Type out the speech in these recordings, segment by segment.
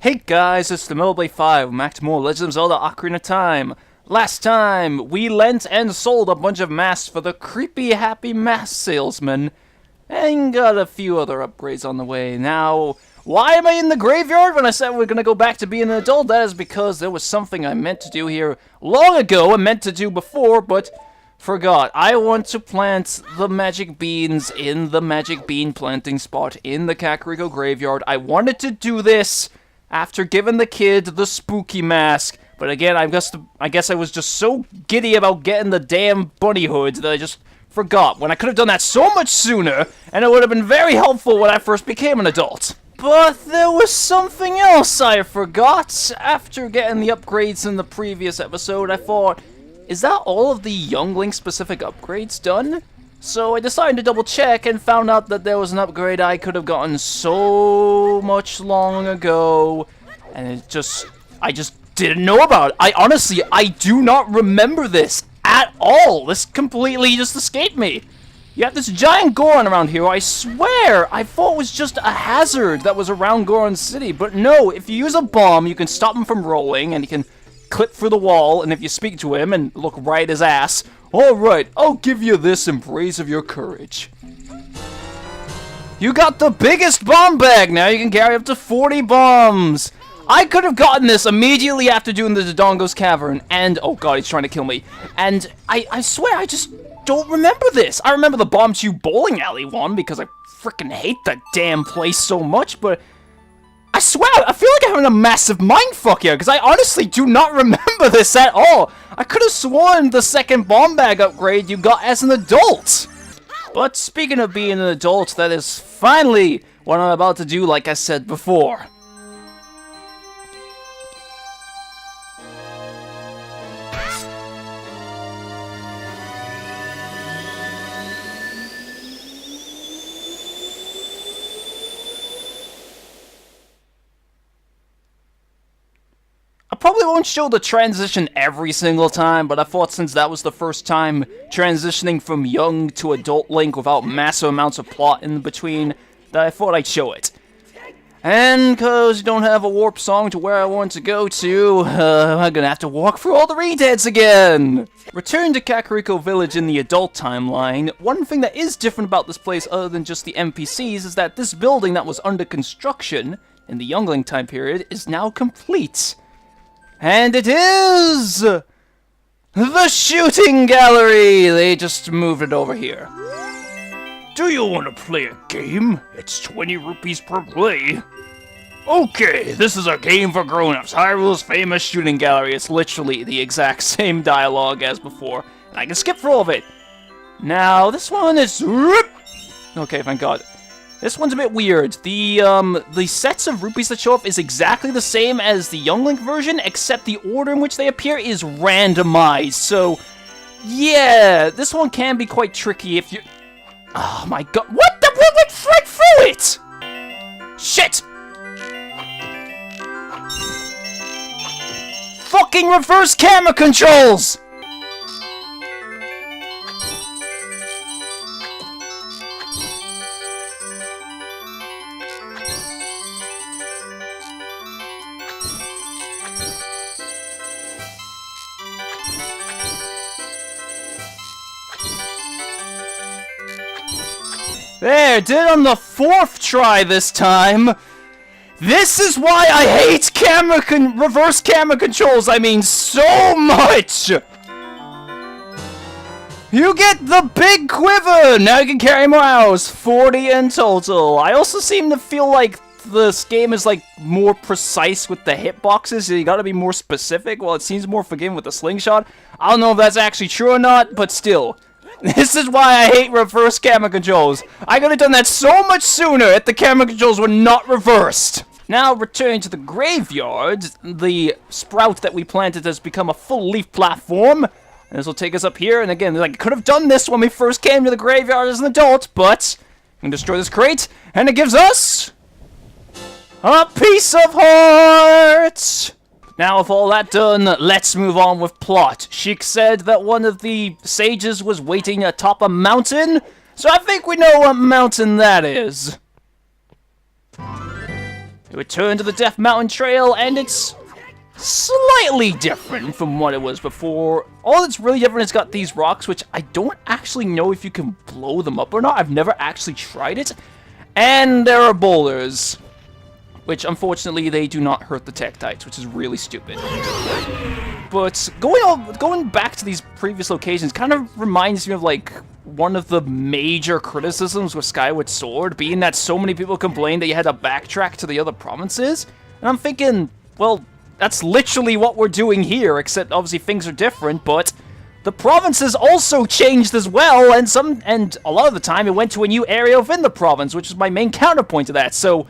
Hey guys, it's the Melblade 5. I'm back to more Legend of Zelda Ocarina of Time. Last time, we lent and sold a bunch of masks for the creepy happy mask salesman, and got a few other upgrades on the way. Now, why am I in the graveyard when I said we're gonna go back to being an adult? That is because there was something I meant to do here long ago, I meant to do before, but forgot. I want to plant the magic beans in the magic bean planting spot in the Kakariko graveyard. I wanted to do this after giving the kid the spooky mask, but again, I guess I was just so giddy about getting the damn bunny hood that I just forgot, when I could have done that so much sooner, and it would have been very helpful when I first became an adult. But there was something else I forgot. After getting the upgrades in the previous episode, I thought, is that all of the youngling specific upgrades done? So I decided to double check and found out that there was an upgrade I could have gotten so much long ago, and I just didn't know about it. I do not remember this at all. This completely just escaped me. You have this giant Goron around here, I swear I thought was just a hazard that was around Goron City, but no, if you use a bomb, you can stop him from rolling, and he can clip through the wall, and if you speak to him and look right at his ass, alright, I'll give you this in praise of your courage. You got the biggest bomb bag! Now you can carry up to 40 bombs! I could have gotten this immediately after doing the Dodongo's Cavern, and oh god, he's trying to kill me. And I swear, I just don't remember this. I remember the Bomb Tube Bowling Alley one, because I freaking hate that damn place so much, but I swear, I feel like I'm having a massive mindfuck here, because I honestly do not remember this at all. I could have sworn the second bomb bag upgrade you got as an adult. But speaking of being an adult, that is finally what I'm about to do, like I said before. I probably won't show the transition every single time, but I thought since that was the first time transitioning from young to adult Link without massive amounts of plot in between, that I thought I'd show it. And cause you don't have a warp song to where I want to go to, I'm gonna have to walk through all the redeads again! Return to Kakariko Village in the adult timeline. One thing that is different about this place other than just the NPCs is that this building that was under construction in the youngling time period is now complete. And it is the shooting gallery! They just moved it over here. Do you want to play a game? It's 20 rupees per play. Okay, this is a game for grown-ups. Hyrule's famous shooting gallery. It's literally the exact same dialogue as before. And I can skip through all of it. Now, this one is... Okay, thank God. This one's a bit weird. The sets of rupees that show up is exactly the same as the Young Link version, except the order in which they appear is randomized. So, yeah, this one can be quite tricky if you... Oh my god, what the... We went right through it! Shit! Fucking reverse camera controls! There, did it on the 4th try this time. This is why I hate reverse camera controls, I mean so much! You get the big quiver! Now you can carry more arrows, 40 in total. I also seem to feel like this game is like more precise with the hitboxes, so you gotta be more specific, while it seems more forgiving with the slingshot. I don't know if that's actually true or not, but still. This is why I hate reverse camera controls. I could have done that so much sooner if the camera controls were not reversed. Now, returning to the graveyard, the sprout that we planted has become a full leaf platform. And this will take us up here, and again, like, I could have done this when we first came to the graveyard as an adult, but we can destroy this crate, and it gives us a piece of heart! Now, with all that done, let's move on with plot. Sheik said that one of the sages was waiting atop a mountain, so I think we know what mountain that is. Return to the Death Mountain Trail, and it's slightly different from what it was before. All that's really different, it's got these rocks, which I don't actually know if you can blow them up or not. I've never actually tried it. And there are boulders, which unfortunately they do not hurt the Tektites, which is really stupid. But going back to these previous locations kind of reminds me of like one of the major criticisms with Skyward Sword, being that so many people complained that you had to backtrack to the other provinces. And I'm thinking, well, that's literally what we're doing here, except obviously things are different, but the provinces also changed as well, and a lot of the time it went to a new area within the province, which is my main counterpoint to that, so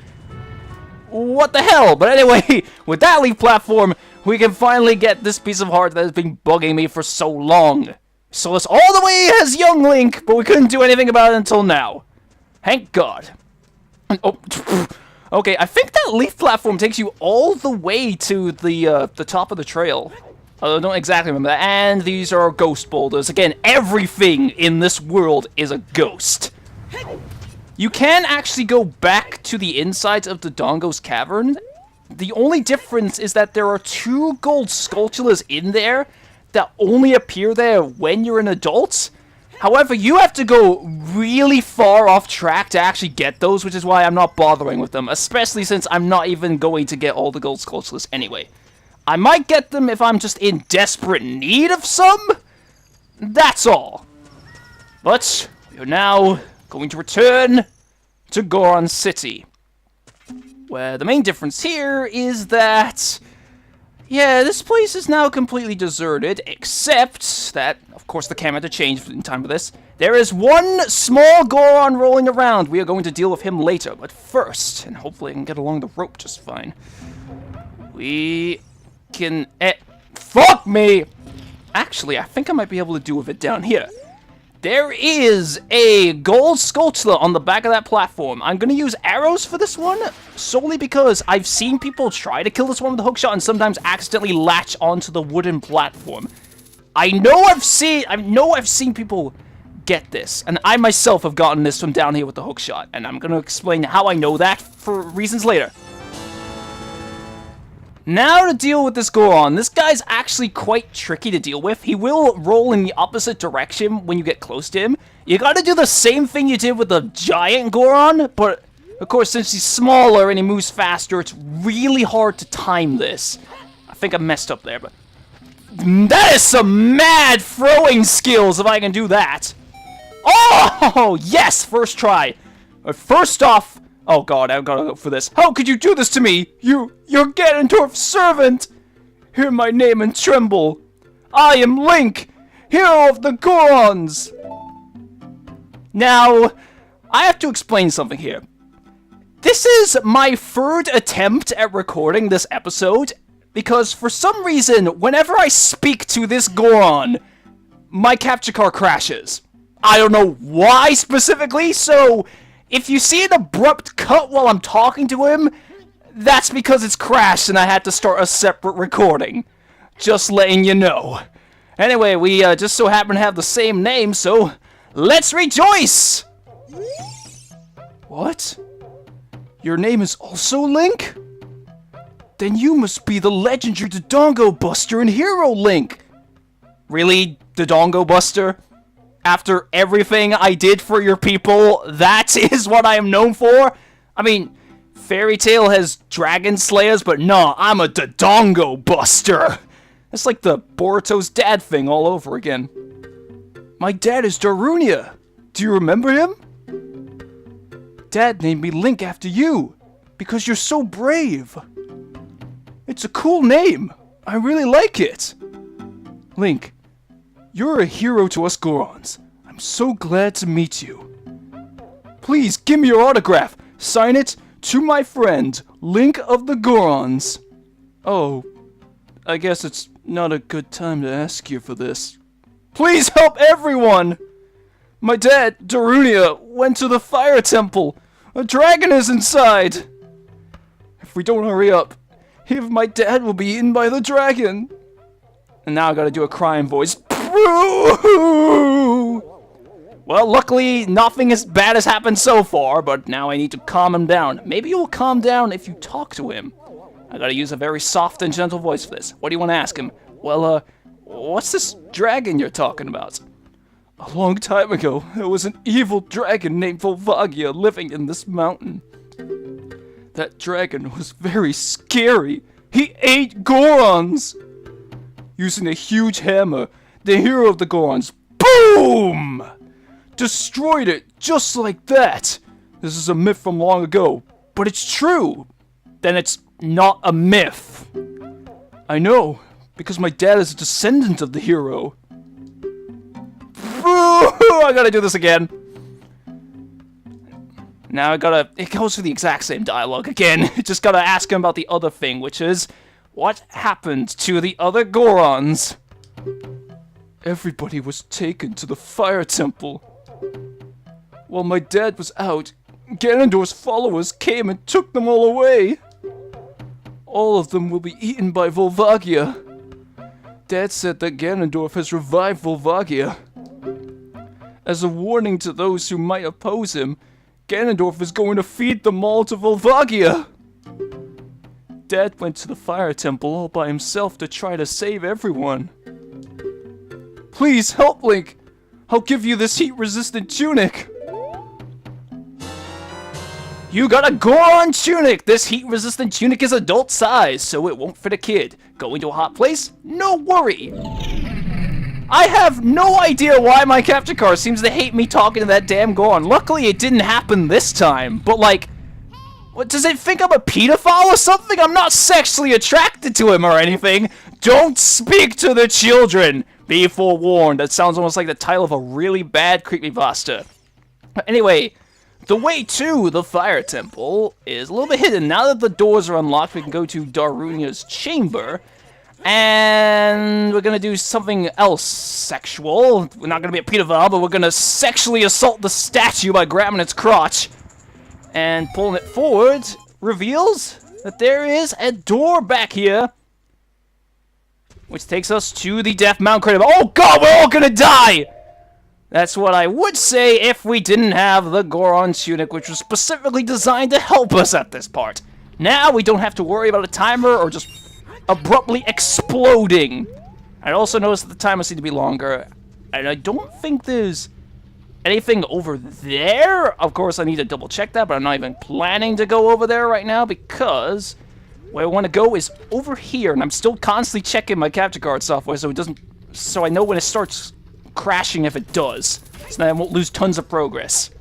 what the hell? But anyway, with that leaf platform, we can finally get this piece of heart that has been bugging me for so long. So it's all the way as young Link, but we couldn't do anything about it until now. Thank God. Oh, okay, I think that leaf platform takes you all the way to the top of the trail. I don't exactly remember that. And these are ghost boulders. Again, everything in this world is a ghost. You can actually go back to the insides of the Dodongo's cavern. The only difference is that there are 2 gold sculptures in there that only appear there when you're an adult. However, you have to go really far off track to actually get those, which is why I'm not bothering with them, especially since I'm not even going to get all the gold sculptures anyway. I might get them if I'm just in desperate need of some. That's all. But we are now going to return to Goron City, where the main difference here is that, yeah, this place is now completely deserted, except that, of course, the camera had to change in time for this. There is one small Goron rolling around. We are going to deal with him later, but first, and hopefully I can get along the rope just fine, we can... fuck me! Actually, I think I might be able to do with it down here. There is a gold sculpture on the back of that platform. I'm going to use arrows for this one, solely because I've seen people try to kill this one with a hookshot and sometimes accidentally latch onto the wooden platform. I know I've seen people get this, and I myself have gotten this from down here with the hookshot, and I'm going to explain how I know that for reasons later. Now to deal with this Goron. This guy's actually quite tricky to deal with. He will roll in the opposite direction when you get close to him. You gotta do the same thing you did with the giant Goron, but of course since he's smaller and he moves faster, it's really hard to time this. I think I messed up there, but that is some mad throwing skills if I can do that. Oh, yes, first try. First off, oh god, I've got to go for this. How could you do this to me? You're Ganondorf's servant! Hear my name and tremble. I am Link, hero of the Gorons! Now, I have to explain something here. This is my 3rd attempt at recording this episode, because for some reason, whenever I speak to this Goron, my capture card crashes. I don't know why specifically, so if you see an abrupt cut while I'm talking to him, that's because it's crashed and I had to start a separate recording. Just letting you know. Anyway, we just so happen to have the same name, so let's rejoice! What? Your name is also Link? Then you must be the legendary Dodongo Buster and Hero Link! Really, Dodongo Buster? After everything I did for your people, that is what I am known for? I mean, Fairy Tail has dragon slayers, but no, I'm a Dodongo Buster! It's like the Boruto's dad thing all over again. My dad is Darunia! Do you remember him? Dad named me Link after you, because you're so brave. It's a cool name. I really like it. Link, you're a hero to us Gorons. I'm so glad to meet you. Please, give me your autograph. Sign it to my friend, Link of the Gorons. Oh, I guess it's not a good time to ask you for this. Please help everyone! My dad, Darunia, went to the fire temple. A dragon is inside. If we don't hurry up, my dad will be eaten by the dragon. And now I gotta do a crying voice. Well, luckily, nothing as bad has happened so far, but now I need to calm him down. Maybe he'll calm down if you talk to him. I gotta use a very soft and gentle voice for this. What do you want to ask him? Well, what's this dragon you're talking about? A long time ago, there was an evil dragon named Volvagia living in this mountain. That dragon was very scary. He ate Gorons! Using a huge hammer, the hero of the Gorons, boom! Destroyed it just like that. This is a myth from long ago, but it's true. Then it's not a myth. I know, because my dad is a descendant of the hero. I gotta do this again. Now it goes through the exact same dialogue again. Just gotta ask him about the other thing, which is, what happened to the other Gorons? Everybody was taken to the fire temple. While my dad was out, Ganondorf's followers came and took them all away. All of them will be eaten by Volvagia. Dad said that Ganondorf has revived Volvagia. As a warning to those who might oppose him, Ganondorf is going to feed them all to Volvagia. Dad went to the fire temple all by himself to try to save everyone. Please help, Link! I'll give you this heat-resistant tunic! You got a Goron tunic! This heat-resistant tunic is adult size, so it won't fit a kid. Going to a hot place? No worry! I have no idea why my capture card seems to hate me talking to that damn Goron. Luckily, it didn't happen this time, but like... What, does it think I'm a pedophile or something? I'm not sexually attracted to him or anything. Don't speak to the children! Be forewarned. That sounds almost like the title of a really bad creepypasta. But anyway... The way to the fire temple is a little bit hidden. Now that the doors are unlocked, we can go to Darunia's chamber. And we're going to do something else sexual. We're not going to be a pedophile, but we're going to sexually assault the statue by grabbing its crotch. And pulling it forward reveals that there is a door back here. Which takes us to the Death Mountain crater. Oh god, we're all going to die! That's what I would say if we didn't have the Goron tunic, which was specifically designed to help us at this part. Now we don't have to worry about a timer or just abruptly exploding. I also noticed that the timer seemed to be longer, and I don't think there's anything over there. Of course, I need to double check that, but I'm not even planning to go over there right now because where I want to go is over here, and I'm still constantly checking my capture card software so I know when it starts crashing if it does, so that I won't lose tons of progress.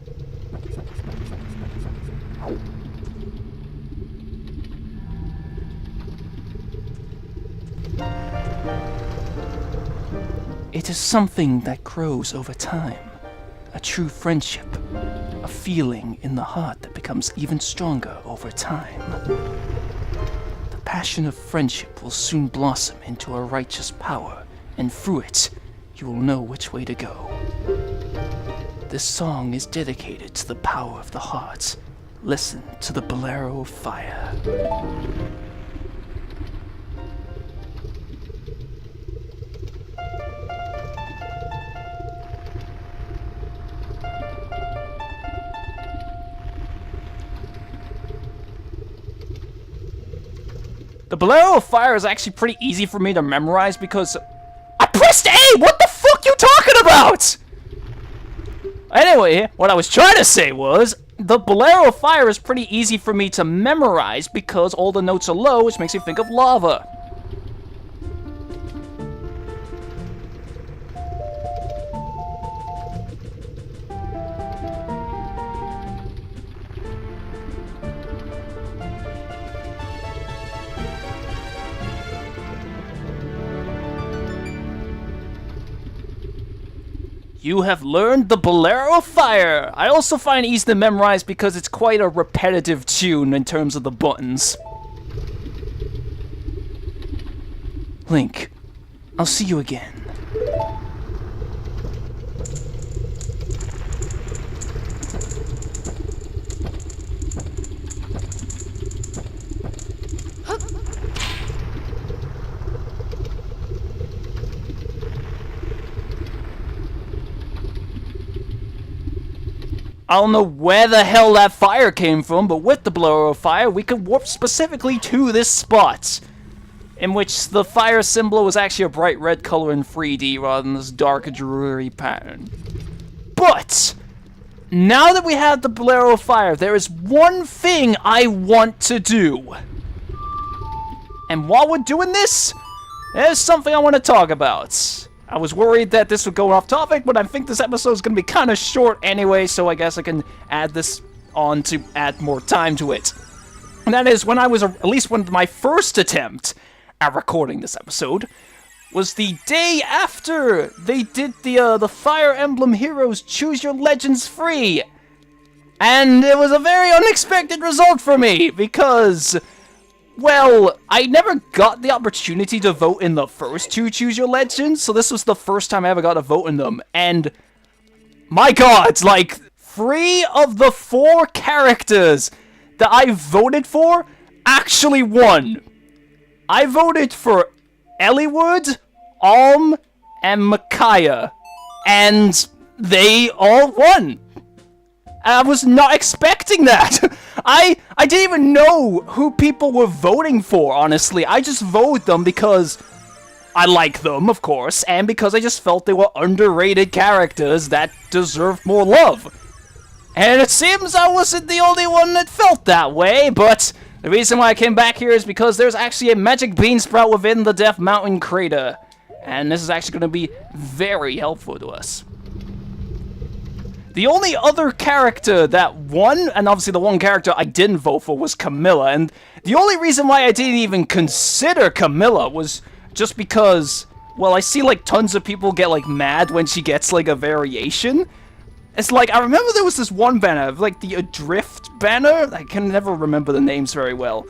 It is something that grows over time, a true friendship, a feeling in the heart that becomes even stronger over time. The passion of friendship will soon blossom into a righteous power, and through it, you will know which way to go. This song is dedicated to the power of the heart. Listen to the bolero of fire. The bolero of fire is actually pretty easy for me to memorize because I pressed A! What the fuck you talking about? Anyway, what I was trying to say was, the bolero of fire is pretty easy for me to memorize because all the notes are low, which makes me think of lava. You have learned the Bolero of Fire! I also find it easy to memorize because it's quite a repetitive tune in terms of the buttons. Link, I'll see you again. I don't know where the hell that fire came from, but with the blower of fire, we could warp specifically to this spot, in which the fire symbol was actually a bright red color in 3D rather than this dark, dreary pattern. But now that we have the blower of fire, there is one thing I want to do. And while we're doing this, there's something I want to talk about. I was worried that this would go off topic, but I think this episode is going to be kind of short anyway, so I guess I can add this on to add more time to it. And that is when I was, at least when my first attempt at recording this episode, was the day after they did the Fire Emblem Heroes Choose Your Legends free. And it was a very unexpected result for me, because, well, I never got the opportunity to vote in the first two Choose Your Legends, so this was the first time I ever got to vote in them, and my god, like, 3 of the 4 characters that I voted for actually won. I voted for Eliwood, Alm, and Micaiah, and they all won. I was not expecting that. I didn't even know who people were voting for, honestly. I just voted them because I like them, of course, and because I just felt they were underrated characters that deserved more love. And it seems I wasn't the only one that felt that way, but the reason why I came back here is because there's actually a magic bean sprout within the Death Mountain crater. And this is actually going to be very helpful to us. The only other character that won, and obviously the one character I didn't vote for, was Camilla. And the only reason why I didn't even consider Camilla was just because, well, I see like tons of people get like mad when she gets like a variation. It's like, I remember there was this one banner, like the Adrift banner. I can never remember the names very well.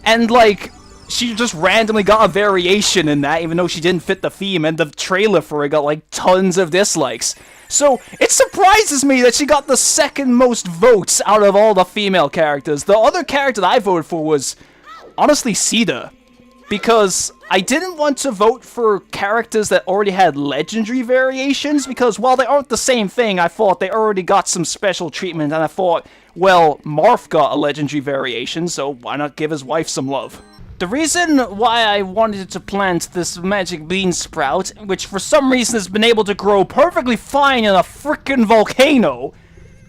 And like, she just randomly got a variation in that, even though she didn't fit the theme, and the trailer for it got like tons of dislikes. So, it surprises me that she got the second most votes out of all the female characters. The other character that I voted for was, honestly, Sita. Because I didn't want to vote for characters that already had legendary variations, because while they aren't the same thing, I thought they already got some special treatment, and I thought, well, Marth got a legendary variation, so why not give his wife some love? The reason why I wanted to plant this magic bean sprout, which for some reason has been able to grow perfectly fine in a frickin' volcano,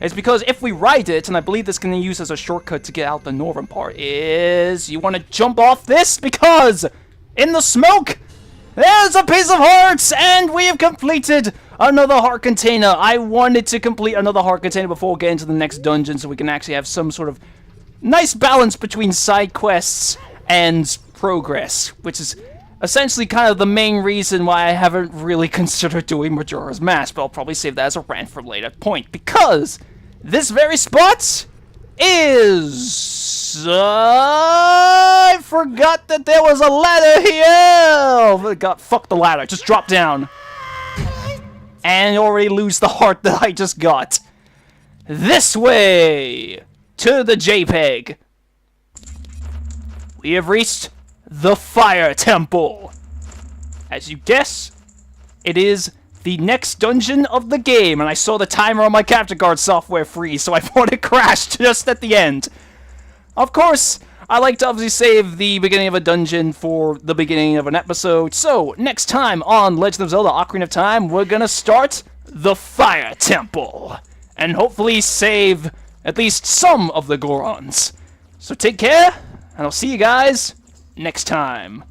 is because if we ride it, and I believe this can be used as a shortcut to get out the northern part, is you want to jump off this, because in the smoke, there's a piece of hearts, and we have completed another heart container. I wanted to complete another heart container before getting to the next dungeon, so we can actually have some sort of nice balance between side quests and progress, which is essentially kind of the main reason why I haven't really considered doing Majora's Mask, but I'll probably save that as a rant for a later point, because this very spot is... I forgot that there was a ladder here! God, fuck the ladder, just drop down. And already lose the heart that I just got. This way! To the JPEG. We have reached the Fire Temple. As you guess, it is the next dungeon of the game, and I saw the timer on my capture card software freeze, so I thought it crashed just at the end. Of course, I like to obviously save the beginning of a dungeon for the beginning of an episode, so next time on Legend of Zelda Ocarina of Time, we're gonna start the Fire Temple, and hopefully save at least some of the Gorons. So take care, and I'll see you guys next time.